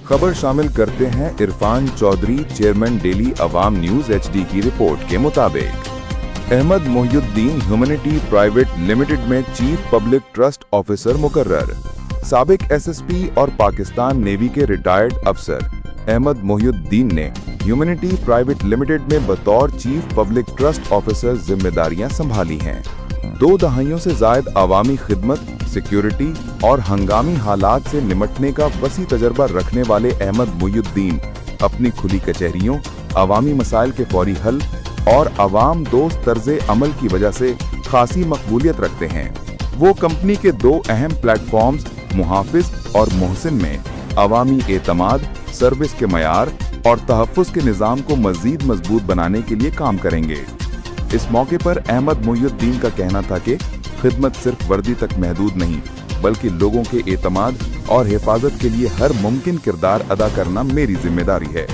खबर शामिल करते हैं Irfan Chaudhry, chairman daily Awam news HD की रिपोर्ट के मुताबिक Ahmed Mohiuddin humanity private limited में चीफ पब्लिक ट्रस्ट ऑफिसर मुकर्रर। साबिक SSP और पाकिस्तान नेवी के रिटायर्ड अफसर अहमद मोहिउद्दीन ने ह्यूमैनिटी प्राइवेट लिमिटेड में बतौर चीफ पब्लिक ट्रस्ट ऑफिसर जिम्मेदारियां संभाली हैं। 2 दहाइयों से जायद अवामी खिदमत, सिक्योरिटी और हंगामी हालात से निमटने का वसी तजर्बा रखने वाले अहमद मोहिउद्दीन अपनी खुली कचहरियों, अवामी मसाइल के फौरी हल और अवाम दोस्त तर्ज़े अमल की वजह से खासी मकबूलियत रखते हैं। वो कंपनी के 2 अहम प्लेटफॉर्म्स मुहाफिज और मोहसिन में अवामी एतमाद, सर्विस के मयार और तहफ़्फ़ुज़ के निज़ाम को मज़ीद मजबूत बनाने के लिए काम करेंगे। इस मौके पर अहमद मोहिउद्दीन का कहना था कि खिदमत सिर्फ वर्दी तक महदूद नहीं, बल्कि लोगों के एतमाद और हिफाजत के लिए हर मुमकिन किरदार अदा करना मेरी जिम्मेदारी है।